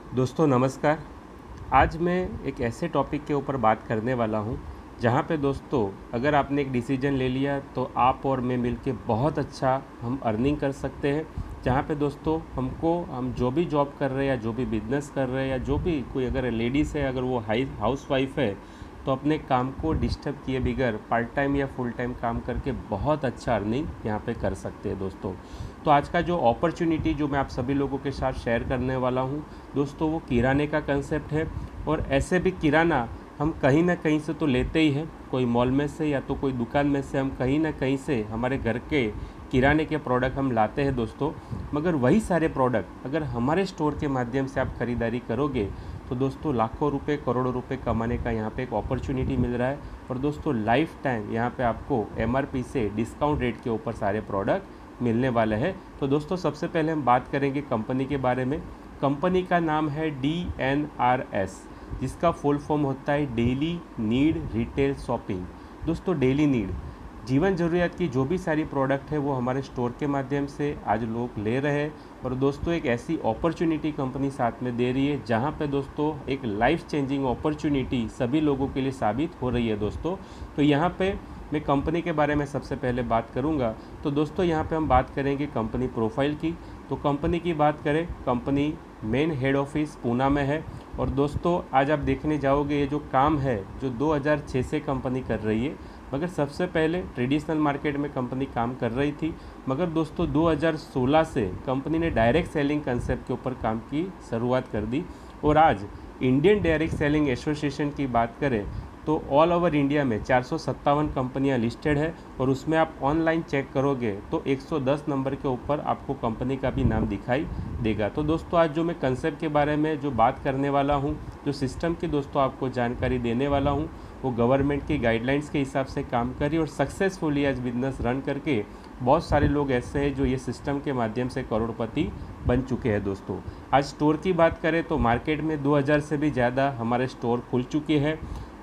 दोस्तों नमस्कार। आज मैं एक ऐसे टॉपिक के ऊपर बात करने वाला हूँ जहाँ पे दोस्तों अगर आपने एक डिसीजन ले लिया तो आप और मैं मिलके बहुत अच्छा हम अर्निंग कर सकते हैं। जहाँ पे दोस्तों हम जो भी जॉब कर रहे हैं या जो भी बिजनेस कर रहे हैं या जो भी कोई अगर लेडीज़ है, अगर वो हाउस वाइफ है, तो अपने काम को डिस्टर्ब किए बगैर पार्ट टाइम या फुल टाइम काम करके बहुत अच्छा अर्निंग यहाँ पे कर सकते हैं दोस्तों। तो आज का जो अपॉर्चुनिटी जो मैं आप सभी लोगों के साथ शेयर करने वाला हूँ दोस्तों, वो किराने का कंसेप्ट है। और ऐसे भी किराना हम कहीं ना कहीं से तो लेते ही हैं, कोई मॉल में से या तो कोई दुकान में से, हम कहीं ना कहीं से हमारे घर के किराने के प्रोडक्ट हम लाते हैं दोस्तों। मगर वही सारे प्रोडक्ट अगर हमारे स्टोर के माध्यम से आप खरीदारी करोगे तो दोस्तों लाखों रुपए करोड़ों रुपए कमाने का यहाँ पे एक अपॉर्चुनिटी मिल रहा है। और दोस्तों लाइफ टाइम यहाँ पे आपको एमआरपी से डिस्काउंट रेट के ऊपर सारे प्रोडक्ट मिलने वाले हैं। तो दोस्तों सबसे पहले हम बात करेंगे कंपनी के बारे में। कंपनी का नाम है DNRS, जिसका फुल फॉर्म होता है डेली नीड रिटेल शॉपिंग। दोस्तों डेली नीड, जीवन ज़रूरियात की जो भी सारी प्रोडक्ट है वो हमारे स्टोर के माध्यम से आज लोग ले रहे हैं। और दोस्तों एक ऐसी अपॉर्चुनिटी कंपनी साथ में दे रही है जहां पे दोस्तों एक लाइफ चेंजिंग अपॉर्चुनिटी सभी लोगों के लिए साबित हो रही है दोस्तों। तो यहाँ पे मैं कंपनी के बारे में सबसे पहले बात करूँगा। तो दोस्तों यहाँ पे हम बात करेंगे कंपनी प्रोफाइल की। तो कंपनी की बात करें, company main head office Poona में है। और दोस्तों आज आप देखने जाओगे ये जो काम है जो 2006 से कंपनी कर रही है, मगर सबसे पहले ट्रेडिशनल मार्केट में कंपनी काम कर रही थी। मगर दोस्तों 2016 से कंपनी ने डायरेक्ट सेलिंग कंसेप्ट के ऊपर काम की शुरुआत कर दी। और आज इंडियन डायरेक्ट सेलिंग एसोसिएशन की बात करें तो ऑल ओवर इंडिया में 457 कंपनियां लिस्टेड है। और उसमें आप ऑनलाइन चेक करोगे तो 110 नंबर के ऊपर आपको कंपनी का भी नाम दिखाई देगा। तो दोस्तों आज जो मैं कंसेप्ट के बारे में जो बात करने वाला हूं, जो सिस्टम की दोस्तों आपको जानकारी देने वाला हूं, वो गवर्नमेंट की गाइडलाइंस के हिसाब से काम करी और सक्सेसफुली आज बिजनेस रन करके बहुत सारे लोग ऐसे हैं जो ये सिस्टम के माध्यम से करोड़पति बन चुके हैं दोस्तों। आज स्टोर की बात करें तो मार्केट में 2000 से भी ज़्यादा हमारे स्टोर खुल चुके हैं।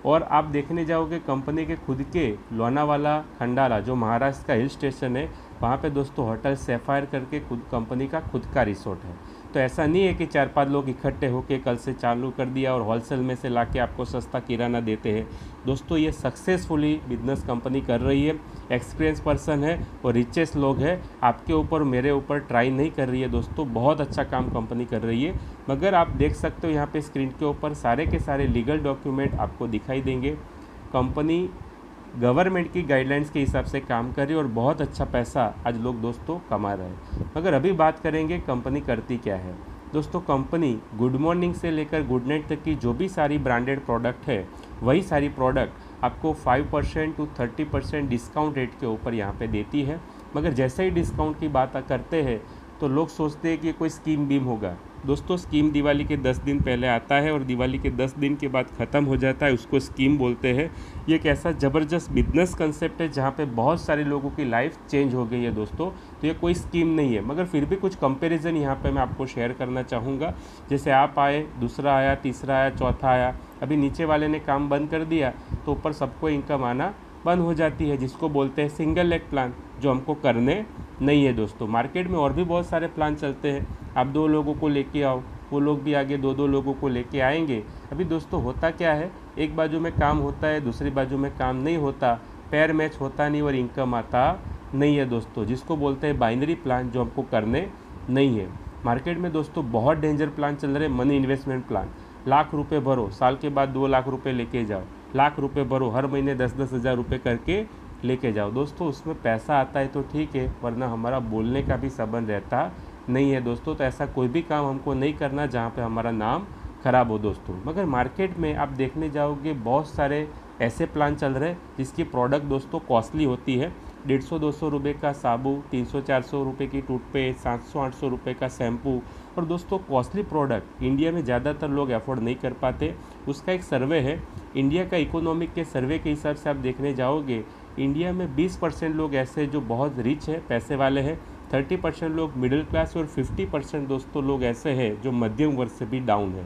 और आप देखने जाओगे कंपनी के खुद के लोनावाला खंडाला जो महाराष्ट्र का हिल स्टेशन है, वहाँ पे दोस्तों होटल सैफायर करके खुद कंपनी का खुद का रिसोर्ट है। तो ऐसा नहीं है कि 4-5 लोग इकट्ठे होकर कल से चालू कर दिया और होलसेल में से लाके आपको सस्ता किराना देते हैं। दोस्तों ये सक्सेसफुली बिजनेस कंपनी कर रही है, एक्सपीरियंस पर्सन है और रिचेस्ट लोग हैं। आपके ऊपर मेरे ऊपर ट्राई नहीं कर रही है दोस्तों, बहुत अच्छा काम कंपनी कर रही है। मगर आप देख सकते हो यहाँ पे स्क्रीन के ऊपर सारे के सारे लीगल डॉक्यूमेंट आपको दिखाई देंगे। कंपनी गवर्नमेंट की गाइडलाइंस के हिसाब से काम कर रही है और बहुत अच्छा पैसा आज लोग दोस्तों कमा रहे हैं। मगर अभी बात करेंगे कंपनी करती क्या है। दोस्तों कंपनी गुड मॉर्निंग से लेकर गुड नाइट तक की जो भी सारी ब्रांडेड प्रोडक्ट है, वही सारी प्रोडक्ट आपको 5% to 30% डिस्काउंट रेट के ऊपर यहाँ पे देती है। मगर जैसे ही डिस्काउंट की बात करते हैं तो लोग सोचते हैं कि कोई स्कीम बीम होगा। दोस्तों स्कीम दिवाली के 10 दिन पहले आता है और दिवाली के 10 दिन के बाद ख़त्म हो जाता है, उसको स्कीम बोलते हैं। ये एक ऐसा ज़बरदस्त बिजनेस कंसेप्ट है जहाँ पे बहुत सारे लोगों की लाइफ चेंज हो गई है दोस्तों। तो ये कोई स्कीम नहीं है, मगर फिर भी कुछ कंपैरिजन यहाँ पे मैं आपको शेयर करना चाहूँगा। जैसे आप आए, दूसरा आया, तीसरा आया, चौथा आया, अभी नीचे वाले ने काम बंद कर दिया तो ऊपर सबको इनकम आना बंद हो जाती है, जिसको बोलते हैं सिंगल लेग प्लान, जो हमको करने नहीं है दोस्तों। मार्केट में और भी बहुत सारे प्लान चलते हैं, आप 2 लोगों को लेके आओ, वो लोग भी आगे 2-2 लोगों को लेके आएंगे। अभी दोस्तों होता क्या है, एक बाजू में काम होता है, दूसरी बाजू में काम नहीं होता, पैर मैच होता नहीं और इनकम आता नहीं है दोस्तों, जिसको बोलते हैं बाइनरी प्लान, जो हमको करने नहीं है। मार्केट में दोस्तों बहुत डेंजर प्लान चल रहे हैं, मनी इन्वेस्टमेंट प्लान। लाख रुपए भरो, साल के बाद 2 लाख रुपए लेके जाओ, लाख रुपए भरो, हर महीने 10-10 हज़ार रुपये करके लेके जाओ। दोस्तों उसमें पैसा आता है तो ठीक है, वरना हमारा बोलने का भी संबंध रहता नहीं है दोस्तों। तो ऐसा कोई भी काम हमको नहीं करना जहाँ पे हमारा नाम खराब हो दोस्तों। मगर मार्केट में आप देखने जाओगे बहुत सारे ऐसे प्लान चल रहे हैं जिसकी प्रोडक्ट दोस्तों कॉस्टली होती है। 150-200 रुपये का साबु, 300-400 रुपये की टूथपेस्ट, 700-800 रुपये का शैम्पू। और दोस्तों कॉस्टली प्रोडक्ट इंडिया में ज़्यादातर लोग अफोर्ड नहीं कर पाते। उसका एक सर्वे है, इंडिया का इकोनॉमिक के सर्वे के हिसाब से आप देखने जाओगे, इंडिया में 20% लोग ऐसे हैं जो बहुत रिच है, पैसे वाले हैं, 30% लोग मिडिल क्लास और 50% दोस्तों लोग ऐसे हैं जो मध्यम वर्ग से भी डाउन है।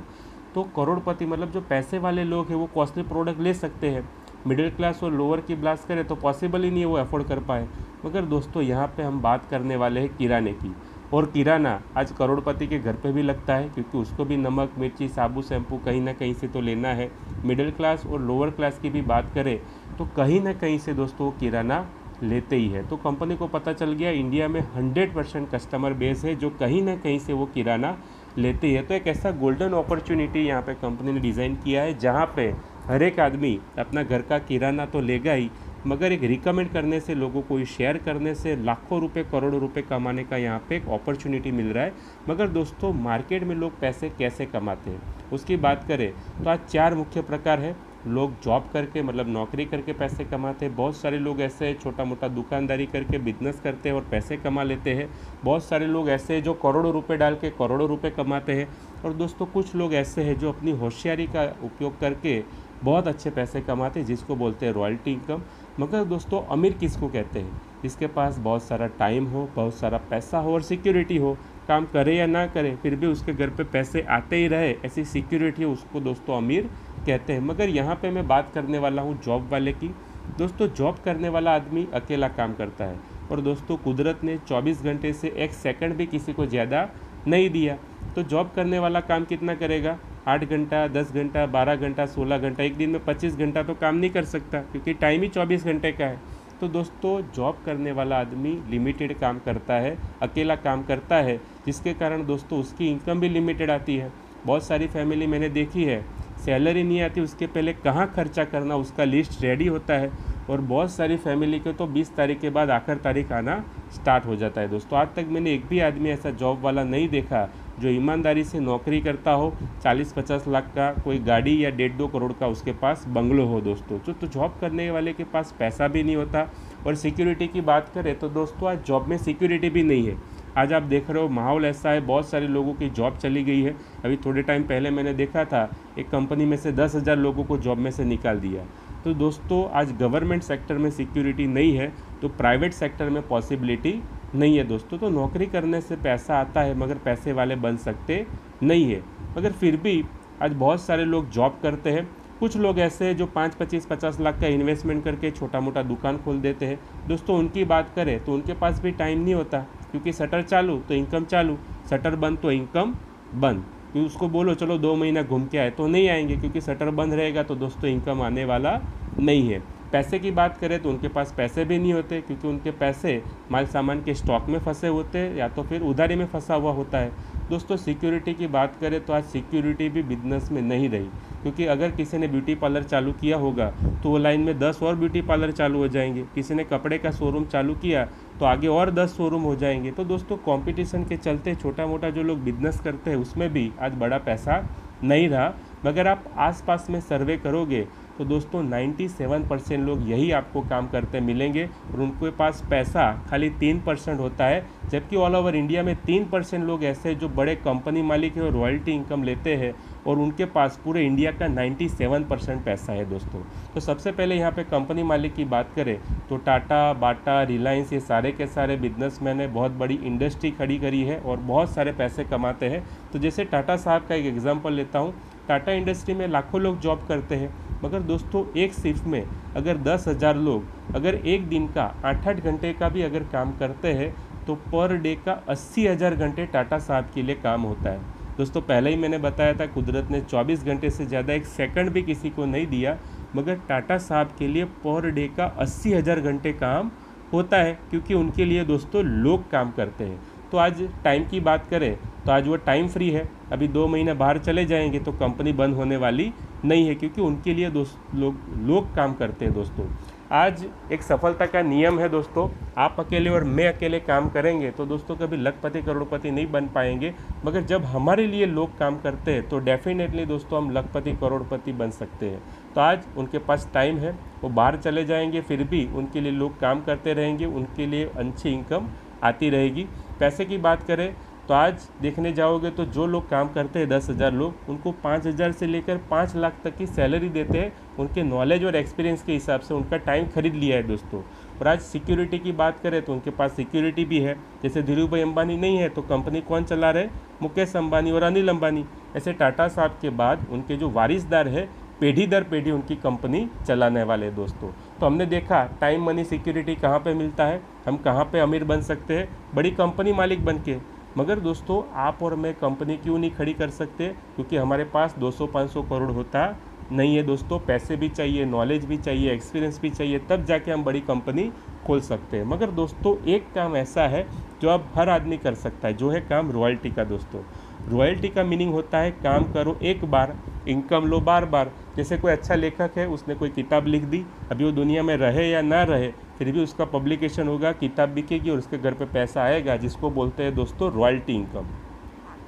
तो करोड़पति मतलब जो पैसे वाले लोग हैं वो कॉस्टली प्रोडक्ट ले सकते हैं, मिडिल क्लास और लोअर की बात करें तो पॉसिबल ही नहीं है वो अफोर्ड कर पाए। मगर दोस्तों यहाँ पे हम बात करने वाले हैं किराने की। और किराना आज करोड़पति के घर पे भी लगता है, क्योंकि उसको भी नमक मिर्ची साबुन शैम्पू कहीं ना कहीं से तो लेना है। मिडिल क्लास और लोअर क्लास की भी बात करें तो कहीं ना कहीं से दोस्तों वो किराना लेते ही है। तो कंपनी को पता चल गया इंडिया में 100% कस्टमर बेस है जो कहीं ना कहीं से वो किराना लेते ही है। तो एक ऐसा गोल्डन अपॉर्चुनिटी यहाँ पे कंपनी ने डिज़ाइन किया है जहाँ पे हर एक आदमी अपना घर का किराना तो लेगा ही, मगर एक रिकमेंड करने से, लोगों को शेयर करने से लाखों रुपए करोड़ों रुपए कमाने का यहाँ पे एक अपॉर्चुनिटी मिल रहा है। मगर दोस्तों मार्केट में लोग पैसे कैसे कमाते हैं उसकी बात करें तो आज 4 मुख्य प्रकार है। लोग जॉब करके मतलब नौकरी करके पैसे कमाते हैं, बहुत सारे लोग ऐसे हैं छोटा मोटा दुकानदारी करके बिजनेस करते हैं और पैसे कमा लेते हैं, बहुत सारे लोग ऐसे हैं जो करोड़ों रुपए डाल के करोड़ों रुपए कमाते हैं, और दोस्तों कुछ लोग ऐसे हैं जो अपनी होशियारी का उपयोग करके बहुत अच्छे पैसे कमाते हैं जिसको बोलते हैं रॉयल्टी इनकम। मगर दोस्तों अमीर किसको कहते हैं? जिसके पास बहुत सारा टाइम हो, बहुत सारा पैसा हो और सिक्योरिटी हो, काम करे या ना करे फिर भी उसके घर पे पैसे आते ही रहे, ऐसी सिक्योरिटी हो, उसको दोस्तों अमीर कहते हैं। मगर यहाँ पे मैं बात करने वाला हूँ जॉब वाले की। दोस्तों जॉब करने वाला आदमी अकेला काम करता है, और दोस्तों कुदरत ने 24 घंटे से 1 सेकंड भी किसी को ज़्यादा नहीं दिया। तो जॉब करने वाला काम कितना करेगा? 8 घंटा, 10 घंटा, 12 घंटा, 16 घंटा, एक दिन में 25 घंटा तो काम नहीं कर सकता, क्योंकि टाइम ही 24 घंटे का है। तो दोस्तों जॉब करने वाला आदमी लिमिटेड काम करता है, अकेला काम करता है, जिसके कारण दोस्तों उसकी इनकम भी लिमिटेड आती है। बहुत सारी फैमिली मैंने देखी है, सैलरी नहीं आती उसके पहले कहाँ खर्चा करना उसका लिस्ट रेडी होता है, और बहुत सारी फैमिली के तो 20 तारीख के बाद आखिर तारीख आना स्टार्ट हो जाता है। दोस्तों आज तक मैंने एक भी आदमी ऐसा जॉब वाला नहीं देखा जो ईमानदारी से नौकरी करता हो, 40-50 लाख का कोई गाड़ी या 1.5-2 करोड़ का उसके पास बंगलो हो। दोस्तों जो तो जॉब करने वाले के पास पैसा भी नहीं होता। और सिक्योरिटी की बात करें तो दोस्तों आज जॉब में सिक्योरिटी भी नहीं है। आज आप देख रहे हो माहौल ऐसा है, बहुत सारे लोगों की जॉब चली गई है। अभी थोड़े टाइम पहले मैंने देखा था एक कंपनी में से 10,000 लोगों को जॉब में से निकाल दिया। तो दोस्तों आज गवर्नमेंट सेक्टर में सिक्योरिटी नहीं है तो प्राइवेट सेक्टर में पॉसिबिलिटी नहीं है। दोस्तों तो नौकरी करने से पैसा आता है मगर पैसे वाले बन सकते नहीं है। मगर फिर भी आज बहुत सारे लोग जॉब करते हैं। कुछ लोग ऐसे हैं जो 5-25-50 लाख का इन्वेस्टमेंट करके छोटा मोटा दुकान खोल देते हैं। दोस्तों उनकी बात करें तो उनके पास भी टाइम नहीं होता, क्योंकि शटर चालू तो इनकम चालू, शटर बंद तो इनकम बंद। क्योंकि उसको बोलो चलो 2 महीना घूम के आए तो नहीं आएंगे, क्योंकि शटर बंद रहेगा तो दोस्तों इनकम आने वाला नहीं है। पैसे की बात करें तो उनके पास पैसे भी नहीं होते, क्योंकि उनके पैसे माल सामान के स्टॉक में फंसे होते हैं या तो फिर उधारी में फंसा हुआ होता है। दोस्तों सिक्योरिटी की बात करें तो आज सिक्योरिटी भी बिजनेस में नहीं रही, क्योंकि अगर किसी ने ब्यूटी पार्लर चालू किया होगा तो वो लाइन में 10 और ब्यूटी पार्लर चालू हो जाएंगे। किसी ने कपड़े का शोरूम चालू किया तो आगे और 10 शोरूम हो जाएंगे। तो दोस्तों कंपटीशन के चलते छोटा मोटा जो लोग बिजनेस करते हैं उसमें भी आज बड़ा पैसा नहीं रहा। मगर आप आसपास में सर्वे करोगे तो दोस्तों 97% लोग यही आपको काम करते मिलेंगे, और उनके पास पैसा खाली 3% होता है। जबकि ऑल ओवर इंडिया में 3% लोग ऐसे जो बड़े कंपनी मालिक हैं और रॉयल्टी इनकम लेते हैं, और उनके पास पूरे इंडिया का 97% पैसा है। दोस्तों तो सबसे पहले यहाँ पे कंपनी मालिक की बात करें तो टाटा, बाटा, रिलायंस, ये सारे के सारे बिजनेसमैन ने बहुत बड़ी इंडस्ट्री खड़ी करी है और बहुत सारे पैसे कमाते हैं। तो जैसे टाटा साहब का एक एग्जाम्पल लेता हूँ, टाटा इंडस्ट्री में लाखों लोग जॉब करते हैं, मगर दोस्तों एक शिफ्ट में अगर 10,000 लोग अगर एक दिन का 8-8 घंटे का भी अगर काम करते हैं तो पर डे का 80,000 घंटे टाटा साहब के लिए काम होता है। दोस्तों पहले ही मैंने बताया था कुदरत ने 24 घंटे से ज़्यादा 1 सेकंड भी किसी को नहीं दिया, मगर टाटा साहब के लिए पर डे का 80,000 घंटे काम होता है, क्योंकि उनके लिए दोस्तों लोग काम करते हैं। तो आज टाइम की बात करें तो आज वो टाइम फ्री है। अभी 2 महीने बाहर चले जाएंगे तो कंपनी बंद होने वाली नहीं है, क्योंकि उनके लिए लोग काम करते हैं। दोस्तों आज एक सफलता का नियम है दोस्तों, आप अकेले और मैं अकेले काम करेंगे तो दोस्तों कभी लखपति करोड़पति नहीं बन पाएंगे, मगर जब हमारे लिए लोग काम करते हैं तो डेफिनेटली दोस्तों हम लखपति करोड़पति बन सकते हैं। तो आज उनके पास टाइम है, वो बाहर चले जाएंगे फिर भी उनके लिए लोग काम करते रहेंगे, उनके लिए अच्छी इनकम आती रहेगी। पैसे की बात करें तो आज देखने जाओगे तो जो लोग काम करते हैं 10,000 लोग, उनको 5,000 से लेकर 5 लाख तक की सैलरी देते हैं। उनके नॉलेज और एक्सपीरियंस के हिसाब से उनका टाइम खरीद लिया है दोस्तों। और आज सिक्योरिटी की बात करें तो उनके पास सिक्योरिटी भी है। जैसे धीरू भाई अंबानी नहीं है तो कंपनी कौन चला रहे? मुकेश अंबानी और अनिल अंबानी। ऐसे टाटा साहब के बाद उनके जो वारिसदार है पीढ़ी दर पीढ़ी उनकी कंपनी चलाने वाले दोस्तों। तो हमने देखा टाइम मनी सिक्योरिटी कहाँ पे मिलता है, हम कहाँ पे अमीर बन सकते हैं? बड़ी कंपनी मालिक बन के। मगर दोस्तों आप और मैं कंपनी क्यों नहीं खड़ी कर सकते? क्योंकि हमारे पास 200-500 करोड़ होता नहीं है दोस्तों। पैसे भी चाहिए, नॉलेज भी चाहिए, एक्सपीरियंस भी चाहिए, तब जाके हम बड़ी कंपनी खोल सकते हैं। मगर दोस्तों एक काम ऐसा है जो अब हर आदमी कर सकता है, जो है काम रॉयल्टी का दोस्तों। रॉयल्टी का मीनिंग होता है काम करो एक बार, इनकम लो बार बार। जैसे कोई अच्छा लेखक है, उसने कोई किताब लिख दी, अभी वो दुनिया में रहे या ना रहे, फिर भी उसका पब्लिकेशन होगा, किताब बिकेगी और उसके घर पे पैसा आएगा, जिसको बोलते हैं दोस्तों रॉयल्टी इनकम।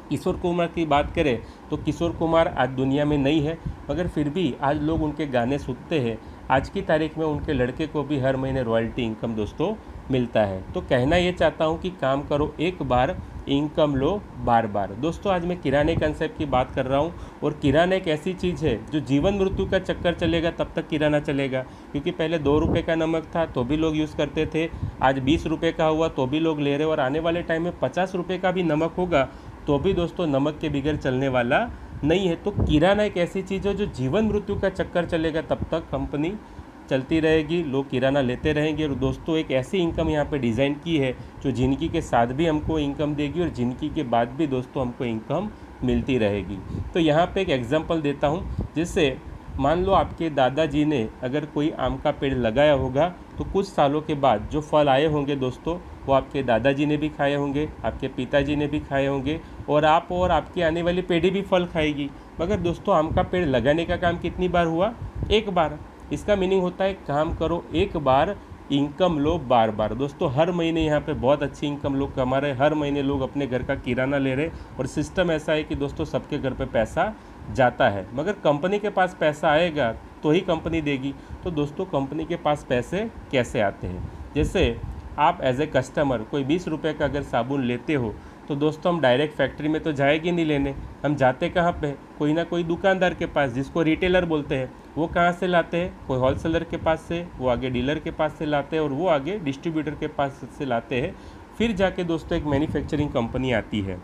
किशोर कुमार की बात करें तो किशोर कुमार आज दुनिया में नहीं है, मगर फिर भी आज लोग उनके गाने सुनते हैं। आज की तारीख में उनके लड़के को भी हर महीने रॉयल्टी इनकम दोस्तों मिलता है। तो कहना ये चाहता हूँ कि काम करो एक बार, इनकम लो बार बार। दोस्तों आज मैं किराने कंसेप्ट की बात कर रहा हूँ, और किराना एक ऐसी चीज़ है जो जीवन मृत्यु का चक्कर चलेगा तब तक किराना चलेगा। क्योंकि पहले 2 रुपये का नमक था तो भी लोग यूज़ करते थे, आज 20 रुपये का हुआ तो भी लोग ले रहे, और आने वाले टाइम में 50 रुपये का भी नमक होगा तो भी दोस्तों नमक के बगैर चलने वाला नहीं है। तो किराना एक ऐसी चीज़ है जो जीवन मृत्यु का चक्कर चलेगा तब तक कंपनी चलती रहेगी, लोग किराना लेते रहेंगे। और दोस्तों एक ऐसी इनकम यहाँ पे डिज़ाइन की है जो ज़िंदगी के साथ भी हमको इनकम देगी और ज़िंदगी के बाद भी दोस्तों हमको इनकम मिलती रहेगी। तो यहाँ पे एक एग्जांपल देता हूँ, जिससे मान लो आपके दादाजी ने अगर कोई आम का पेड़ लगाया होगा तो कुछ सालों के बाद जो फल आए होंगे दोस्तों, वो आपके दादाजी ने भी खाए होंगे, आपके पिताजी ने भी खाए होंगे, और आप और आपकी आने वाली पीढ़ी भी फल खाएगी। मगर दोस्तों आम का पेड़ लगाने का काम कितनी बार हुआ? एक बार। इसका मीनिंग होता है काम करो एक बार, इनकम लो बार बार। दोस्तों हर महीने यहाँ पे बहुत अच्छी इनकम लोग कमा रहे हैं, हर महीने लोग अपने घर का किराना ले रहे, और सिस्टम ऐसा है कि दोस्तों सबके घर पे पैसा जाता है। मगर कंपनी के पास पैसा आएगा तो ही कंपनी देगी। तो दोस्तों कंपनी के पास पैसे कैसे आते हैं? जैसे आप एज ए कस्टमर कोई 20 रुपये का अगर साबुन लेते हो तो दोस्तों हम डायरेक्ट फैक्ट्री में तो जाएंगे नहीं लेने, हम जाते कहाँ पे? कोई ना कोई दुकानदार के पास, जिसको रिटेलर बोलते हैं। वो कहाँ से लाते हैं? कोई होलसेलर के पास से, वो आगे डीलर के पास से लाते हैं, और वो आगे डिस्ट्रीब्यूटर के पास से लाते हैं। फिर जाके दोस्तों एक मैन्युफैक्चरिंग कंपनी आती है।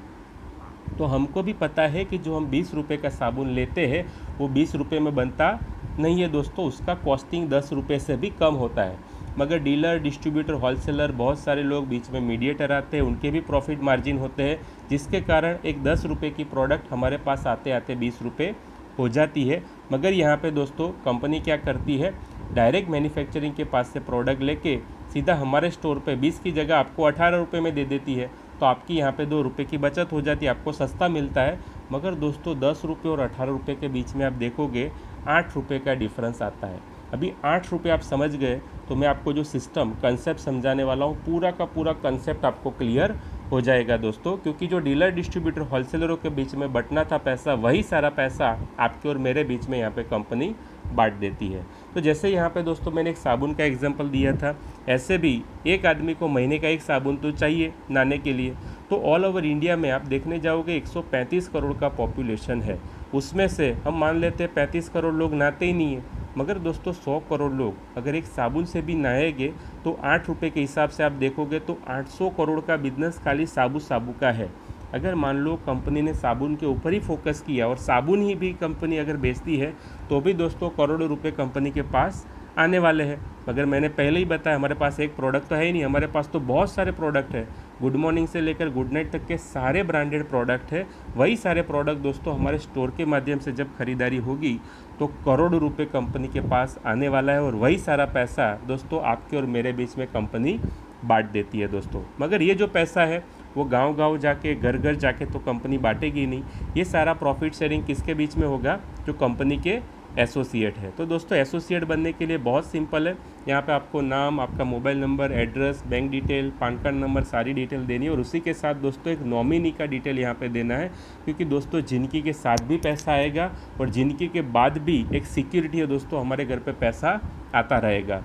तो हमको भी पता है कि जो हम 20 रुपये का साबुन लेते हैं वो 20 रुपये में बनता नहीं है दोस्तों, उसका कॉस्टिंग 10 रुपये से भी कम होता है। मगर डीलर, डिस्ट्रीब्यूटर, होलसेलर, बहुत सारे लोग बीच में मीडिएटर आते हैं, उनके भी प्रॉफिट मार्जिन होते हैं, जिसके कारण एक 10 रुपये की प्रोडक्ट हमारे पास आते आते 20 रुपये हो जाती है। मगर यहाँ पे दोस्तों कंपनी क्या करती है, डायरेक्ट मैन्युफैक्चरिंग के पास से प्रोडक्ट लेके सीधा हमारे स्टोर पे 20 की जगह आपको 18 रुपये में दे देती है। तो आपकी यहाँ पे 2 रुपये की बचत हो जाती है, आपको सस्ता मिलता है। मगर दोस्तों 10 रुपये और 18 रुपये के बीच में आप देखोगे 8 रुपये का डिफरेंस आता है। अभी 8 रुपये आप समझ गए तो मैं आपको जो सिस्टम कंसेप्ट समझाने वाला हूँ, पूरा का पूरा कंसेप्ट आपको क्लियर हो जाएगा दोस्तों। क्योंकि जो डीलर, डिस्ट्रीब्यूटर, होलसेलरों के बीच में बंटना था पैसा, वही सारा पैसा आपके और मेरे बीच में यहाँ पे कंपनी बांट देती है। तो जैसे यहाँ पे दोस्तों मैंने एक साबुन का एग्जांपल दिया था, ऐसे भी एक आदमी को महीने का एक साबुन तो चाहिए नहाने के लिए। तो ऑल ओवर इंडिया में आप देखने जाओगे 135 करोड़ का पॉपुलेशन है, उसमें से हम मान लेते हैं 35 करोड़ लोग नहाते ही नहीं है। मगर दोस्तों 100 करोड़ लोग अगर एक साबुन से भी नहाएंगे तो 8 रुपये के हिसाब से आप देखोगे तो 800 करोड़ का बिजनेस खाली साबु का है। अगर मान लो कंपनी ने साबुन के ऊपर ही फोकस किया और साबुन ही भी कंपनी अगर बेचती है तो भी दोस्तों करोड़ों रुपए कंपनी के पास आने वाले हैं। मगर मैंने पहले ही बताया हमारे पास एक प्रोडक्ट तो है ही नहीं, हमारे पास तो बहुत सारे प्रोडक्ट है। गुड मॉर्निंग से लेकर गुड नाइट तक के सारे ब्रांडेड प्रोडक्ट है। वही सारे प्रोडक्ट दोस्तों हमारे स्टोर के माध्यम से जब खरीदारी होगी तो करोड़ों रुपए कंपनी के पास आने वाला है, और वही सारा पैसा दोस्तों आपके और मेरे बीच में कंपनी बांट देती है दोस्तों। मगर ये जो पैसा है वो गांव-गांव जाके, घर घर जाके तो कंपनी बांटेगी नहीं। ये सारा प्रॉफिट शेयरिंग किसके बीच में होगा? जो कंपनी के एसोसिएट है। तो दोस्तों एसोसिएट बनने के लिए बहुत सिंपल है, यहाँ पे आपको नाम, आपका mobile number, address, bank detail, pan card number, सारी डिटेल देनी है, और उसी के साथ दोस्तों एक नॉमिनी का डिटेल यहाँ पे देना है। क्योंकि दोस्तों जिंदगी के साथ भी पैसा आएगा और जिंदगी के बाद भी एक सिक्योरिटी है दोस्तों, हमारे घर पे पैसा आता रहेगा।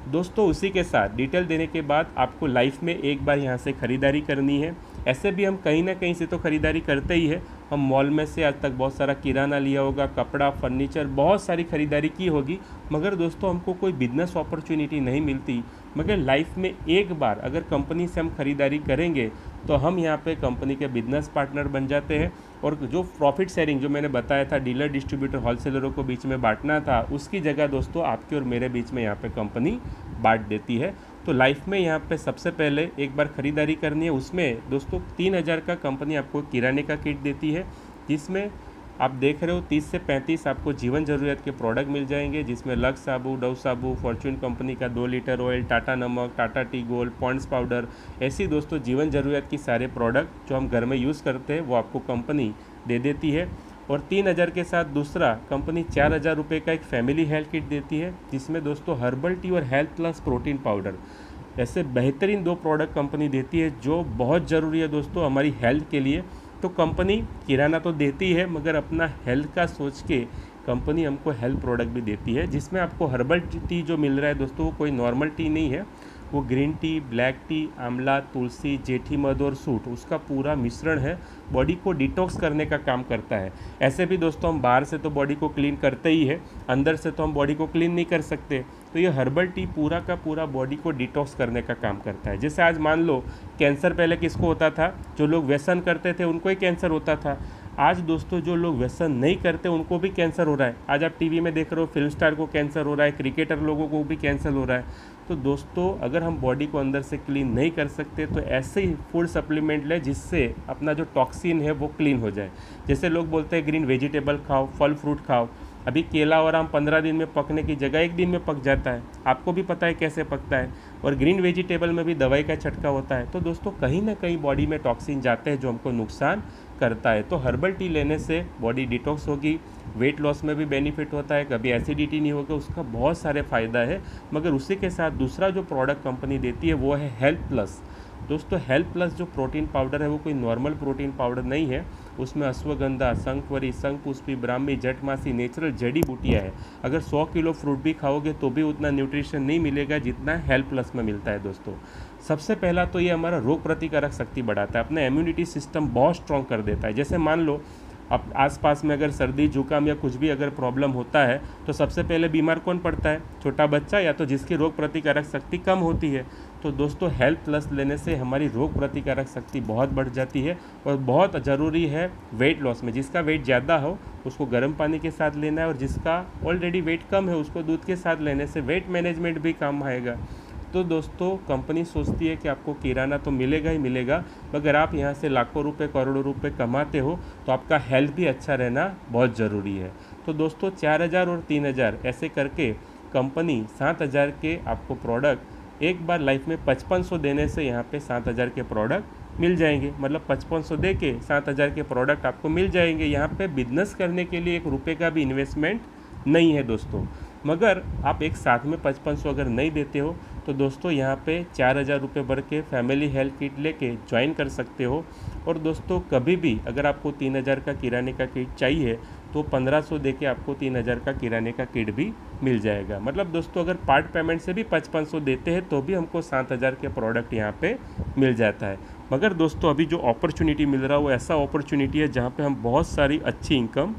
दोस्तों उसी के साथ डिटेल देने के बाद आपको लाइफ में एक बार यहाँ से ख़रीदारी करनी है। ऐसे भी हम कहीं ना कहीं से तो ख़रीदारी करते ही है, हम मॉल में से आज तक बहुत सारा किराना लिया होगा, कपड़ा, फर्नीचर, बहुत सारी ख़रीदारी की होगी। मगर दोस्तों हमको कोई बिजनेस अपॉर्चुनिटी नहीं मिलती। मगर लाइफ में एक बार अगर कंपनी से हम ख़रीदारी करेंगे तो हम यहाँ पे कंपनी के बिजनेस पार्टनर बन जाते हैं, और जो प्रॉफिट शेयरिंग जो मैंने बताया था डीलर, डिस्ट्रीब्यूटर, होलसेलरों को बीच में बांटना था, उसकी जगह दोस्तों आपके और मेरे बीच में यहाँ पे कंपनी बांट देती है। तो लाइफ में यहाँ पे सबसे पहले एक बार ख़रीदारी करनी है, उसमें दोस्तों 3,000 का कंपनी आपको किराने का किट देती है, जिसमें आप देख रहे हो 30 से 35 आपको जीवन ज़रूरत के प्रोडक्ट मिल जाएंगे, जिसमें लक्स साबु, डव साबु, फॉर्च्यून कंपनी का 2 लीटर ऑयल, टाटा नमक, Tata tea gold, Pond's powder, ऐसी दोस्तों जीवन ज़रूरत की सारे प्रोडक्ट जो हम घर में यूज़ करते हैं वो आपको कंपनी दे देती है। और 3,000 के साथ दूसरा कंपनी 4,000 रुपये का एक फैमिली हेल्थ किट देती है, जिसमें दोस्तों हर्बल टी और हेल्थ प्लस प्रोटीन पाउडर ऐसे बेहतरीन 2 प्रोडक्ट कंपनी देती है जो बहुत ज़रूरी है दोस्तों हमारी हेल्थ के लिए। तो कंपनी किराना तो देती है, मगर अपना हेल्थ का सोच के कंपनी हमको हेल्थ प्रोडक्ट भी देती है, जिसमें आपको हर्बल टी जो मिल रहा है दोस्तों वो कोई नॉर्मल टी नहीं है, वो ग्रीन टी, ब्लैक टी, आंवला, तुलसी, जेठी मध और सूट उसका पूरा मिश्रण है, बॉडी को डिटॉक्स करने का काम करता है। ऐसे भी दोस्तों हम बाहर से तो बॉडी को क्लीन करते ही है, अंदर से तो हम बॉडी को क्लीन नहीं कर सकते, तो ये हर्बल टी पूरा का पूरा बॉडी को डिटॉक्स करने का काम करता है। जैसे आज मान लो कैंसर पहले किसको होता था, जो लोग व्यसन करते थे उनको ही कैंसर होता था। आज दोस्तों जो लोग व्यसन नहीं करते उनको भी कैंसर हो रहा है। आज आप टीवी में देख रहे हो फिल्म स्टार को कैंसर हो रहा है, क्रिकेटर लोगों को भी कैंसर हो रहा है। तो दोस्तों अगर हम बॉडी को अंदर से क्लीन नहीं कर सकते तो ऐसे ही फूड सप्लीमेंट लें जिससे अपना जो टॉक्सिन है वो क्लीन हो जाए। जैसे लोग बोलते हैं ग्रीन वेजिटेबल खाओ, फल फ्रूट खाओ, अभी केला और आम 15 दिन में पकने की जगह 1 दिन में पक जाता है, आपको भी पता है कैसे पकता है। और ग्रीन वेजिटेबल में भी दवाई का छटका होता है, तो दोस्तों कहीं ना कहीं बॉडी में टॉक्सिन जाते हैं जो हमको नुकसान करता है। तो हर्बल टी लेने से बॉडी डिटॉक्स होगी, वेट लॉस में भी बेनिफिट होता है, कभी एसिडिटी नहीं होगा, उसका बहुत सारे फ़ायदा है। मगर उसी के साथ दूसरा जो प्रोडक्ट कंपनी देती है वो है हेल्थ प्लस। दोस्तों हेल्थ प्लस जो प्रोटीन पाउडर है वो कोई नॉर्मल प्रोटीन पाउडर नहीं है, उसमें अश्वगंधा, शंखवरी, शंखपुष्पी, ब्राह्मी, जटमासी नेचुरल जड़ी बूटियाँ है। अगर 100 किलो फ्रूट भी खाओगे तो भी उतना न्यूट्रिशन नहीं मिलेगा जितना हेल्थ प्लस में मिलता है। दोस्तों सबसे पहला तो ये हमारा रोग प्रतिकारक शक्ति बढ़ाता है, अपना इम्यूनिटी सिस्टम बहुत स्ट्रॉन्ग कर देता है। जैसे मान लो अब आसपास में अगर सर्दी जुकाम या कुछ भी अगर प्रॉब्लम होता है तो सबसे पहले बीमार कौन पड़ता है, छोटा बच्चा या तो जिसकी रोग प्रतिकारक शक्ति कम होती है। तो दोस्तों हेल्थ प्लस लेने से हमारी रोग प्रतिकारक शक्ति बहुत बढ़ जाती है। और बहुत ज़रूरी है वेट लॉस में, जिसका वेट ज़्यादा हो उसको गर्म पानी के साथ लेना है, और जिसका ऑलरेडी वेट कम है उसको दूध के साथ लेने से वेट मैनेजमेंट भी काम आएगा। तो दोस्तों कंपनी सोचती है कि आपको किराना तो मिलेगा ही मिलेगा, मगर आप यहाँ से लाखों रुपए करोड़ों रुपए कमाते हो तो आपका हेल्थ भी अच्छा रहना बहुत ज़रूरी है। तो दोस्तों 4,000 और 3,000 ऐसे करके कंपनी 7,000 के आपको प्रोडक्ट एक बार लाइफ में 5,500 देने से यहाँ पे 7,000 के प्रोडक्ट मिल जाएंगे। मतलब 5,500 दे के 7,000 के प्रोडक्ट आपको मिल जाएंगे। यहाँ पे बिजनेस करने के लिए 1 रुपये का भी इन्वेस्टमेंट नहीं है दोस्तों। मगर आप एक साथ में 5,500 अगर नहीं देते हो तो दोस्तों यहाँ पे 4,000 रुपये भर के फैमिली हेल्थ किट लेके ज्वाइन कर सकते हो। और दोस्तों कभी भी अगर आपको 3,000 का किराने का किट चाहिए तो 1,500 दे के आपको 3,000 का किराने का किट भी मिल जाएगा। मतलब दोस्तों अगर पार्ट पेमेंट से भी 5,500 देते हैं तो भी हमको 7,000 के प्रोडक्ट यहाँ पे मिल जाता है। मगर दोस्तों अभी जो अपॉर्चुनिटी मिल रहा है वो ऐसा अपॉर्चुनिटी है जहाँ पे हम बहुत सारी अच्छी इनकम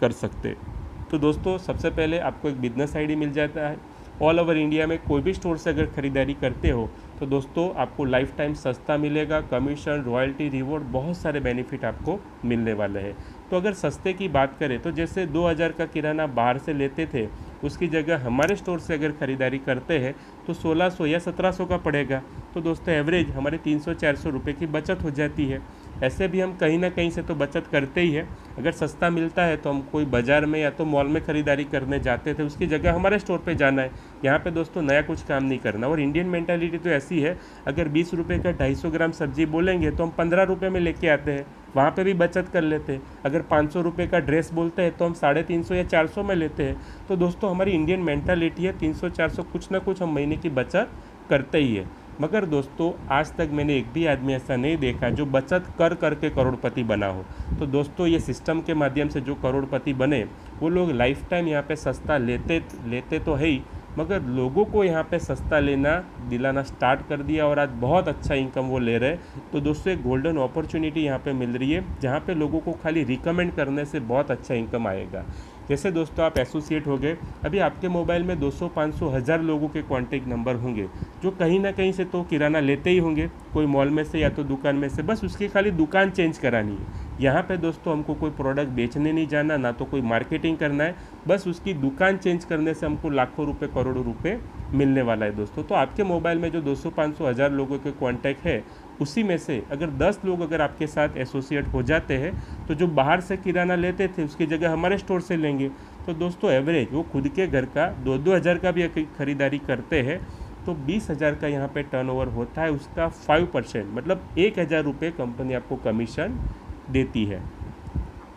कर सकते हैं। तो दोस्तों सबसे पहले आपको एक बिजनेस आईडी मिल जाता है। ऑल ओवर इंडिया में कोई भी स्टोर से अगर ख़रीदारी करते हो तो दोस्तों आपको लाइफ टाइम सस्ता मिलेगा, कमीशन, रॉयल्टी, रिवॉर्ड, बहुत सारे बेनिफिट आपको मिलने वाले हैं। तो अगर सस्ते की बात करें तो जैसे 2,000 का किराना बाहर से लेते थे उसकी जगह हमारे स्टोर से अगर ख़रीदारी करते हैं तो 1,600 या 1,700 का पड़ेगा। तो दोस्तों एवरेज हमारे 300-400 रुपये की बचत हो जाती है। ऐसे भी हम कहीं ना कहीं से तो बचत करते ही है। अगर सस्ता मिलता है तो हम कोई बाज़ार में या तो मॉल में ख़रीदारी करने जाते थे, उसकी जगह हमारे स्टोर पे जाना है। यहाँ पे दोस्तों नया कुछ काम नहीं करना। और इंडियन मेंटालिटी तो ऐसी है, अगर 20 रुपये का 250 ग्राम सब्जी बोलेंगे तो हम 15 रुपये में लेके आते हैं, वहाँ पे भी बचत कर लेते हैं। अगर 500 रुपये का ड्रेस बोलते हैं तो हम 350 या 400 में लेते हैं। तो दोस्तों हमारी इंडियन मेंटालिटी है 300-400 कुछ ना कुछ हम महीने की बचत करते ही है। मगर दोस्तों आज तक मैंने एक भी आदमी ऐसा नहीं देखा जो बचत कर करके करोड़पति बना हो। तो दोस्तों ये सिस्टम के माध्यम से जो करोड़पति बने वो लोग लाइफ टाइम यहाँ पे सस्ता लेते तो है ही, मगर लोगों को यहाँ पे सस्ता लेना दिलाना स्टार्ट कर दिया और आज बहुत अच्छा इनकम वो ले रहे। तो दोस्तों एक गोल्डन अपॉर्चुनिटी यहाँ पे मिल रही है जहाँ पे लोगों को खाली रिकमेंड करने से बहुत अच्छा इनकम आएगा। जैसे दोस्तों आप एसोसिएट हो गए, अभी आपके मोबाइल में 200, 500, 1000 लोगों के कॉन्टैक्ट नंबर होंगे जो कहीं ना कहीं से तो किराना लेते ही होंगे, कोई मॉल में से या तो दुकान में से, बस उसकी खाली दुकान चेंज करानी है। यहाँ पे दोस्तों हमको कोई प्रोडक्ट बेचने नहीं जाना, ना तो कोई मार्केटिंग करना है, बस उसकी दुकान चेंज करने से हमको लाखों रुपए, करोड़ों रुपए मिलने वाला है दोस्तों। तो आपके मोबाइल में जो 200, 500, 1000 लोगों के कॉन्टैक्ट है, उसी में से अगर 10 लोग अगर आपके साथ एसोसिएट हो जाते हैं, तो जो बाहर से किराना लेते थे उसकी जगह हमारे स्टोर से लेंगे। तो दोस्तों एवरेज वो खुद के घर का 2-2 हज़ार का भी खरीदारी करते हैं, तो 20,000 का यहाँ पे टर्नओवर होता है, उसका 5%, मतलब 1,000 रुपये कंपनी आपको कमीशन देती है।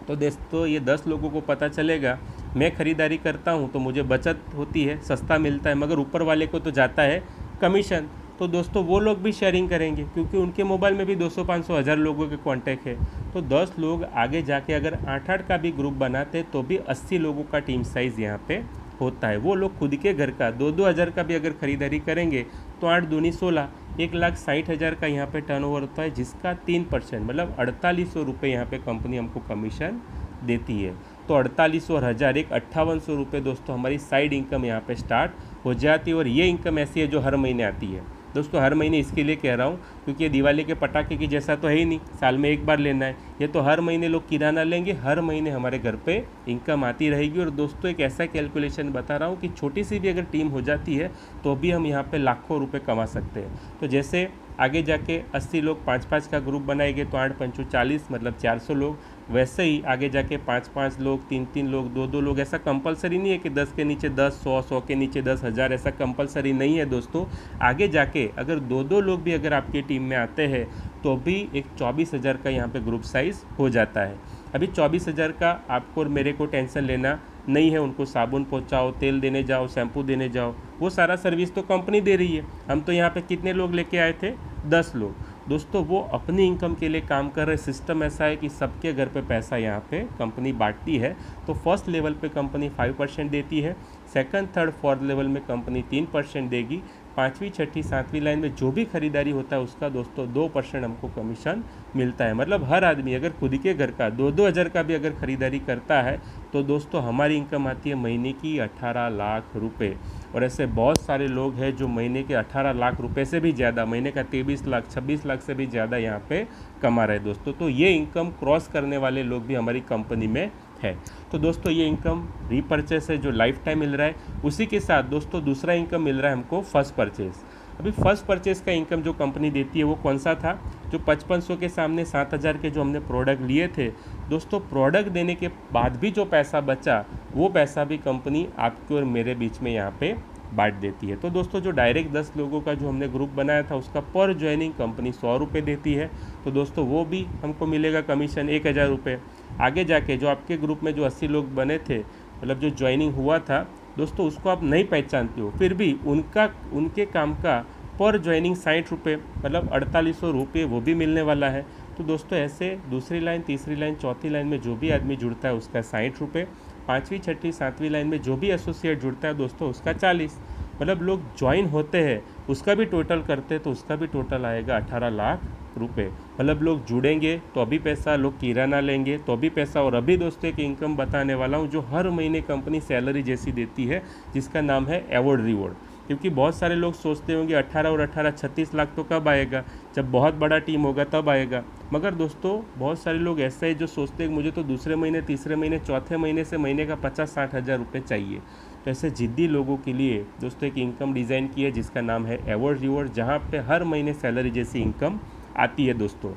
तो दोस्तों ये 10 लोगों को पता चलेगा, मैं ख़रीदारी करता हूँ तो मुझे बचत होती है, सस्ता मिलता है, मगर ऊपर वाले को तो जाता है कमीशन। तो दोस्तों वो लोग भी शेयरिंग करेंगे क्योंकि उनके मोबाइल में भी 200, 500, 1000 लोगों के कांटेक्ट है। तो 10 लोग आगे जाके अगर 8-8 का भी ग्रुप बनाते तो भी 80 लोगों का टीम साइज़ यहाँ पे होता है। वो लोग खुद के घर का 2-2 हज़ार का भी अगर ख़रीदारी करेंगे तो 8 दूनी 16, 1,60,000 का यहाँ पे टर्नओवर होता है, जिसका 3%, मतलब 4800 रुपये यहाँ पे कंपनी हमको कमीशन देती है। तो 48 और 1000, एक 5800 रुपये दोस्तों हमारी साइड इनकम यहाँ पे स्टार्ट हो जाती है। और ये इनकम ऐसी है जो हर महीने आती है दोस्तों। हर महीने इसके लिए कह रहा हूँ क्योंकि ये दिवाली के पटाखे की जैसा तो है ही नहीं, साल में एक बार लेना है। ये तो हर महीने लोग किराना लेंगे, हर महीने हमारे घर पे इनकम आती रहेगी। और दोस्तों एक ऐसा कैलकुलेशन बता रहा हूँ कि छोटी सी भी अगर टीम हो जाती है तो भी हम यहाँ पे लाखों रुपए कमा सकते हैं। तो जैसे आगे जाके 80 लोग 5-5 का ग्रुप बनाएंगे तो 8×5 = 40, मतलब 400 लोग। वैसे ही आगे जाके 5-5 लोग, 3-3 लोग, 2-2 लोग, ऐसा कंपलसरी नहीं है कि 10 के नीचे 10, 100, 100 के नीचे 10,000, ऐसा कंपलसरी नहीं है दोस्तों। आगे जाके अगर 2-2 लोग भी अगर आपकी टीम में आते हैं तो भी एक 24,000 का यहाँ पे ग्रुप साइज़ हो जाता है। अभी 24,000 का आपको और मेरे को टेंशन लेना नहीं है, उनको साबुन पहुँचाओ, तेल देने जाओ, शैम्पू देने जाओ, वो सारा सर्विस तो कंपनी दे रही है। हम तो यहाँ पे कितने लोग लेके आए थे? 10 लोग। दोस्तों वो अपनी इनकम के लिए काम कर रहे। सिस्टम ऐसा है कि सबके घर पे पैसा यहाँ पे कंपनी बांटती है। तो फर्स्ट लेवल पे कंपनी 5% देती है, सेकंड, थर्ड, फोर्थ लेवल में कंपनी 3% देगी, 5वीं, 6ठी, 7वीं लाइन में जो भी खरीदारी होता है उसका दोस्तों 2% हमको कमीशन मिलता है। मतलब हर आदमी अगर खुद के घर का 2-2 हज़ार का भी अगर खरीदारी करता है तो दोस्तों हमारी इनकम आती है महीने की 18 लाख रुपए। और ऐसे बहुत सारे लोग हैं जो महीने के 18 लाख रुपए से भी ज़्यादा, महीने का 23 लाख, 26 लाख से भी ज़्यादा यहाँ पे कमा रहे दोस्तों। तो ये इनकम क्रॉस करने वाले लोग भी हमारी कंपनी में है। तो दोस्तों ये इनकम रीपरचेस है जो लाइफ टाइम मिल रहा है। उसी के साथ दोस्तों दूसरा इनकम मिल रहा है हमको फर्स्ट परचेस। अभी फर्स्ट परचेस का इनकम जो कंपनी देती है वो कौन सा था? जो 5500 के सामने 7000 के जो हमने प्रोडक्ट लिए थे दोस्तों, प्रोडक्ट देने के बाद भी जो पैसा बचा वो पैसा भी कंपनी आपके और मेरे बीच में यहाँ पे बांट देती है। तो दोस्तों जो डायरेक्ट 10 लोगों का जो हमने ग्रुप बनाया था उसका पर ज्वाइनिंग कंपनी 100 रुपये देती है। तो दोस्तों वो भी हमको मिलेगा कमीशन 1000 रुपये। आगे जाके जो आपके ग्रुप में जो 80 लोग बने थे, मतलब जो ज्वाइनिंग हुआ था दोस्तों, उसको आप नहीं पहचानते हो, फिर भी उनके काम का पर ज्वाइनिंग 60 रुपये, मतलब 4800 रुपये वो भी मिलने वाला है। तो दोस्तों ऐसे दूसरी लाइन, तीसरी लाइन, चौथी लाइन में जो भी आदमी जुड़ता है उसका 60 रुपये, 5वीं, 6ठी, 7वीं लाइन में जो भी एसोसिएट जुड़ता है दोस्तों उसका 40, मतलब लोग ज्वाइन होते हैं उसका भी टोटल करते हैं तो उसका भी टोटल आएगा 18 लाख रुपए। मतलब लोग जुड़ेंगे तो अभी पैसा, लोग किराना लेंगे तो अभी पैसा। और अभी दोस्तों एक इनकम बताने वाला हूँ जो हर महीने कंपनी सैलरी जैसी देती है, जिसका नाम है अवॉर्ड रिवॉर्ड। क्योंकि बहुत सारे लोग सोचते होंगे 18 और 18 36 लाख तो कब आएगा, जब बहुत बड़ा टीम होगा तब आएगा। मगर दोस्तों बहुत सारे लोग ऐसे हैं जो सोचते हैं कि मुझे तो दूसरे महीने, तीसरे महीने, चौथे महीने से महीने का 50-60 हज़ार रुपये चाहिए। तो ऐसे जिद्दी लोगों के लिए दोस्तों एक इनकम डिज़ाइन की है जिसका नाम है अवॉर्ड रिवॉर्ड, जहाँ पे हर महीने सैलरी जैसी इनकम आती है दोस्तों।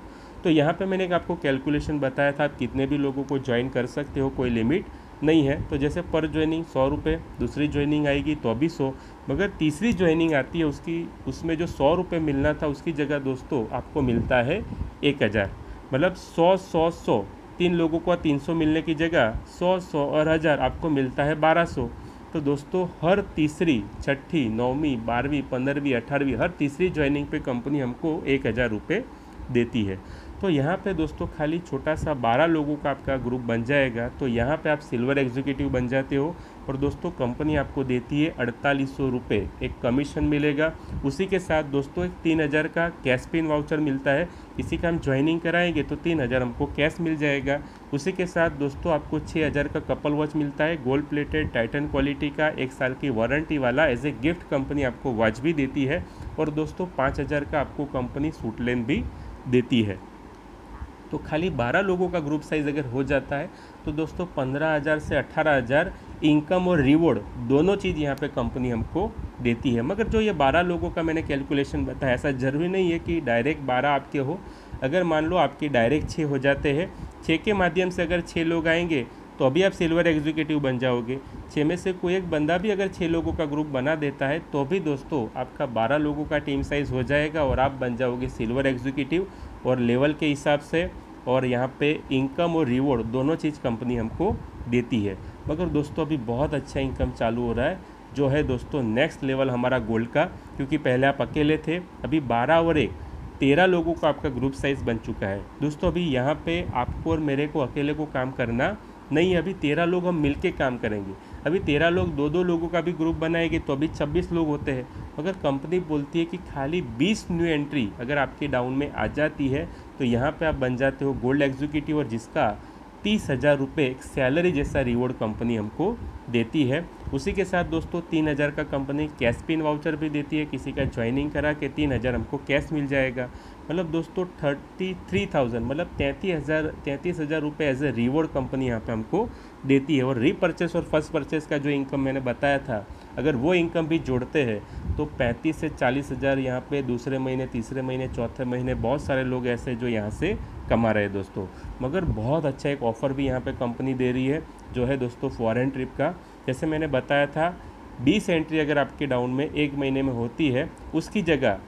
तो यहाँ पे मैंने आपको कैलकुलेशन बताया था, आप कितने भी लोगों को ज्वाइन कर सकते हो, कोई लिमिट नहीं है। तो जैसे पर ज्वाइनिंग 100 रुपये, दूसरी ज्वाइनिंग आएगी तो अभी 100, मगर तीसरी ज्वाइनिंग आती है उसमें जो 100 रुपये मिलना था उसकी जगह दोस्तों आपको मिलता है 1000, मतलब 100-100-100, 3 लोगों को 300 मिलने की जगह 100-100 और 1000 आपको मिलता है 1200। तो दोस्तों हर तीसरी, छठी, 9वीं, 12वीं, 15वीं, 18वीं, हर तीसरी ज्वाइनिंग पे कंपनी हमको 1000 रुपये देती है। तो यहाँ पे दोस्तों खाली छोटा सा 12 लोगों का आपका ग्रुप बन जाएगा। तो यहाँ पे आप सिल्वर एग्जीक्यूटिव बन जाते हो और दोस्तों कंपनी आपको देती है 4800 रुपये एक कमीशन मिलेगा। उसी के साथ दोस्तों एक 3000 का कैश पिन वाउचर मिलता है। इसी का हम ज्वाइनिंग कराएंगे तो 3000 हमको कैश मिल जाएगा। उसी के साथ दोस्तों आपको 6000 का कपल वॉच मिलता है, गोल्ड प्लेटेड टाइटन क्वालिटी का, 1 साल की वारंटी वाला। एज ए गिफ्ट कंपनी आपको वॉच भी देती है और दोस्तों 5000 का आपको कंपनी सूट लेन भी देती है। तो खाली 12 लोगों का ग्रुप साइज़ अगर हो जाता है तो दोस्तों 15,000 से 18,000 इनकम और रिवॉर्ड दोनों चीज़ यहाँ पे कंपनी हमको देती है। मगर जो ये 12 लोगों का मैंने कैलकुलेशन बताया, ऐसा ज़रूरी नहीं है कि डायरेक्ट 12 आपके हो। अगर मान लो आपके डायरेक्ट 6 हो जाते हैं, 6 के माध्यम से अगर 6 लोग आएंगे तो अभी आप सिल्वर एग्जीक्यूटिव बन जाओगे। 6 में से कोई एक बंदा भी अगर 6 लोगों का ग्रुप बना देता है तो भी दोस्तों आपका 12 लोगों का टीम साइज़ हो जाएगा और आप बन जाओगे सिल्वर एग्जीक्यूटिव। और लेवल के हिसाब से और यहाँ पे इनकम और रिवॉर्ड दोनों चीज़ कंपनी हमको देती है। मगर दोस्तों अभी बहुत अच्छा इनकम चालू हो रहा है, जो है दोस्तों नेक्स्ट लेवल हमारा गोल्ड का। क्योंकि पहले आप अकेले थे, अभी 12 और 1 13 लोगों का आपका ग्रुप साइज़ बन चुका है। दोस्तों अभी यहाँ पे आपको और मेरे को अकेले को काम करना नहीं, अभी 13 लोग हम मिलके काम करेंगे। अभी 13 लोग 2-2 लोगों का भी ग्रुप बनाएंगे तो अभी 26 लोग होते हैं। मगर कंपनी बोलती है कि खाली 20 न्यू एंट्री अगर आपके डाउन में आ जाती है तो यहाँ पे आप बन जाते हो गोल्ड एग्जीक्यूटिव, और जिसका 30,000 रुपये एक सैलरी जैसा रिवॉर्ड कंपनी हमको देती है। उसी के साथ दोस्तों 3000 का कंपनी कैश पिन वाउचर भी देती है। किसी का ज्वाइनिंग करा के 3000 हमको कैश मिल जाएगा। मतलब दोस्तों 33,000 मतलब 33,000 रुपये एज ए रिवॉर्ड कंपनी यहाँ पे हमको देती है। और रीपरचेस और फर्स्ट परचेस का जो इनकम मैंने बताया था, अगर वो इनकम भी जोड़ते हैं तो 35 से 40,000 यहाँ पे दूसरे महीने, तीसरे महीने, चौथे महीने बहुत सारे लोग ऐसे जो यहाँ से कमा रहे हैं दोस्तों। मगर बहुत अच्छा एक ऑफ़र भी यहाँ पे कंपनी दे रही है, जो है दोस्तों फॉरेन ट्रिप का। जैसे मैंने बताया था 20 एंट्री अगर आपके डाउन में एक महीने में होती है, उसकी जगह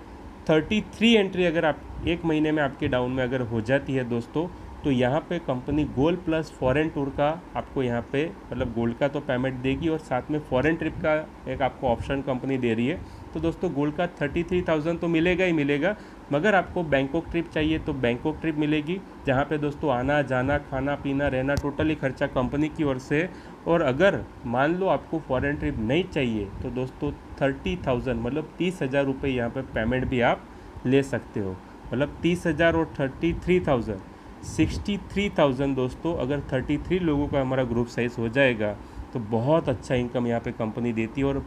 33 एंट्री अगर आप एक महीने में आपके डाउन में अगर हो जाती है दोस्तों, तो यहाँ पे company gold plus foreign tour का आपको यहाँ पे मतलब गोल्ड का तो पेमेंट देगी और साथ में फॉरेन ट्रिप का एक आपको ऑप्शन कंपनी दे रही है। तो दोस्तों गोल्ड का 33,000 तो मिलेगा ही मिलेगा। मगर आपको बैंकॉक ट्रिप चाहिए तो बैंकॉक ट्रिप मिलेगी, जहाँ पे दोस्तों आना जाना खाना पीना रहना टोटली खर्चा कंपनी की ओर से। और अगर मान लो आपको फॉरेन ट्रिप नहीं चाहिए तो दोस्तों 30,000 मतलब 30,000 रुपये यहाँ पे पेमेंट भी आप ले सकते हो। मतलब 30,000 और 33,000 63,000 दोस्तों। अगर 33 लोगों का हमारा ग्रुप साइज़ हो जाएगा तो बहुत अच्छा इनकम यहाँ पे कंपनी देती है। और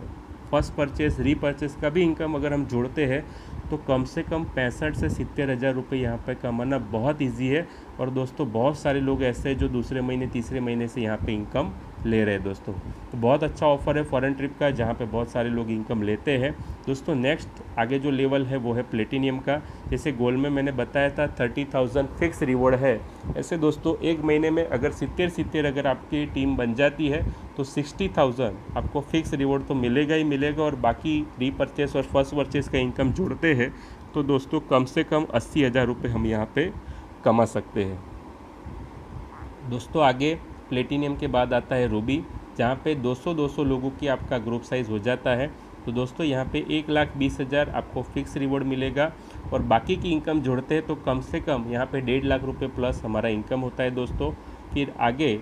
फर्स्ट परचेस रीपरचेस का भी इनकम अगर हम जोड़ते हैं तो कम से कम 65 से 70,000 रुपये यहाँ पे कमाना बहुत इजी है। और दोस्तों बहुत सारे लोग ऐसे हैं जो दूसरे महीने तीसरे महीने से यहाँ पे इनकम ले रहे हैं दोस्तों। तो बहुत अच्छा ऑफर है फॉरेन ट्रिप का, जहाँ पे बहुत सारे लोग इनकम लेते हैं दोस्तों। नेक्स्ट आगे जो लेवल है वो है प्लेटिनियम का। जैसे गोल्ड में मैंने बताया था 30,000 फिक्स रिवॉर्ड है, ऐसे दोस्तों एक महीने में अगर 70 अगर आपकी टीम बन जाती है तो 60,000 आपको फिक्स रिवॉर्ड तो मिलेगा ही मिलेगा। और बाकी रीपरचेस और फर्स्ट परचेस का इनकम जोड़ते हैं तो दोस्तों कम से कम 80,000 रुपये हम यहाँ पे कमा सकते हैं दोस्तों। आगे प्लेटिनियम के बाद आता है रूबी, जहाँ पे 200 लोगों की आपका ग्रुप साइज़ हो जाता है। तो दोस्तों यहाँ पे 1,20,000 आपको फिक्स रिवॉर्ड मिलेगा और बाकी की इनकम जोड़ते हैं तो कम से कम यहाँ पे 1.5 लाख रुपये प्लस हमारा इनकम होता है दोस्तों। फिर आगे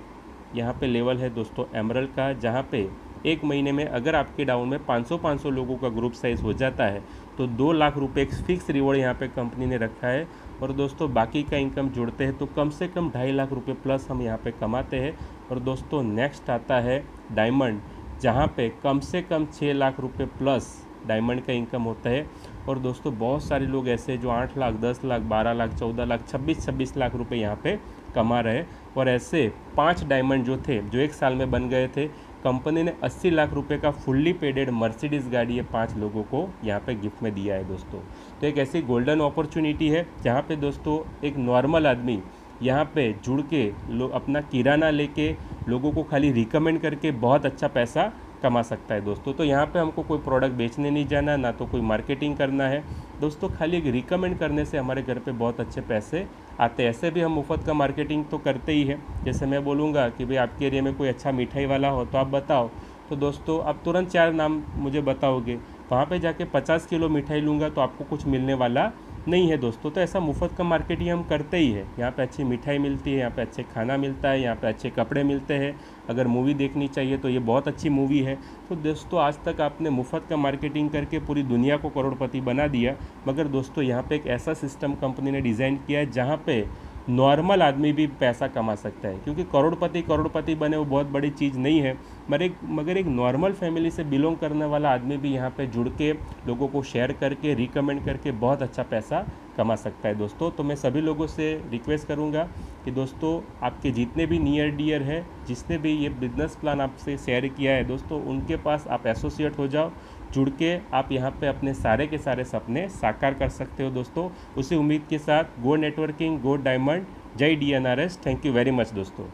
यहाँ पे लेवल है दोस्तों एमरल्ड का, जहाँ पे एक महीने में अगर आपके डाउन में 500 लोगों का ग्रुप साइज़ हो जाता है तो 2 लाख रुपये एक फिक्स रिवॉर्ड यहाँ पे कंपनी ने रखा है। और दोस्तों बाकी का इनकम जोड़ते हैं तो कम से कम 2.5 लाख रुपये प्लस हम यहाँ पे कमाते हैं। और दोस्तों नेक्स्ट आता है डायमंड, जहाँ पे कम से कम 6 लाख रुपये प्लस डायमंड का इनकम होता है। और दोस्तों बहुत सारे लोग ऐसे जो 8 लाख 10 लाख 12 लाख 14 लाख 26 लाख रुपए यहाँ पे कमा रहे। और ऐसे 5 डायमंड जो थे जो एक साल में बन गए थे, कंपनी ने 80 लाख रुपए का फुल्ली पेडेड मर्सिडीज़ गाड़ी ये 5 लोगों को यहाँ पे गिफ्ट में दिया है दोस्तों। तो एक ऐसी गोल्डन अपॉर्चुनिटी है जहाँ पे दोस्तों एक नॉर्मल आदमी यहाँ पे जुड़ के अपना किराना लेके लोगों को खाली रिकमेंड करके बहुत अच्छा पैसा कमा सकता है दोस्तों। तो यहाँ पे हमको कोई प्रोडक्ट बेचने नहीं जाना, ना तो कोई मार्केटिंग करना है दोस्तों। खाली एक रिकमेंड करने से हमारे घर पे बहुत अच्छे पैसे आते हैं। ऐसे भी हम मुफ्त का मार्केटिंग तो करते ही हैं। जैसे मैं बोलूँगा कि भाई आपके एरिया में कोई अच्छा मिठाई वाला हो तो आप बताओ, तो दोस्तों आप तुरंत 4 नाम मुझे बताओगे, वहाँ पे जाके 50 किलो मिठाई लूँगा तो आपको कुछ मिलने वाला नहीं है दोस्तों। तो ऐसा मुफ्त का मार्केटिंग हम करते ही है। यहाँ पे अच्छी मिठाई मिलती है, यहाँ पे अच्छे खाना मिलता है, यहाँ पे अच्छे कपड़े मिलते हैं। अगर मूवी देखनी चाहिए तो ये बहुत अच्छी मूवी है। तो दोस्तों आज तक आपने मुफ्त का मार्केटिंग करके पूरी दुनिया को करोड़पति बना दिया, मगर दोस्तों यहाँ पे एक ऐसा सिस्टम कंपनी ने डिज़ाइन किया है जहाँ पे नॉर्मल आदमी भी पैसा कमा सकता है। क्योंकि करोड़पति बने वो बहुत बड़ी चीज़ नहीं है, मगर एक नॉर्मल फैमिली से बिलोंग करने वाला आदमी भी यहाँ पे जुड़ के लोगों को शेयर करके रिकमेंड करके बहुत अच्छा पैसा कमा सकता है दोस्तों। तो मैं सभी लोगों से रिक्वेस्ट करूँगा कि दोस्तों आपके जितने भी नियर डियर है, जिसने भी ये बिजनेस प्लान आपसे शेयर किया है दोस्तों, उनके पास आप एसोसिएट हो जाओ। जुड़ के आप यहाँ पे अपने सारे के सारे सपने साकार कर सकते हो दोस्तों। उसी उम्मीद के साथ गो नेटवर्किंग, गो डायमंड, जय DNRS। Thank you very much दोस्तों।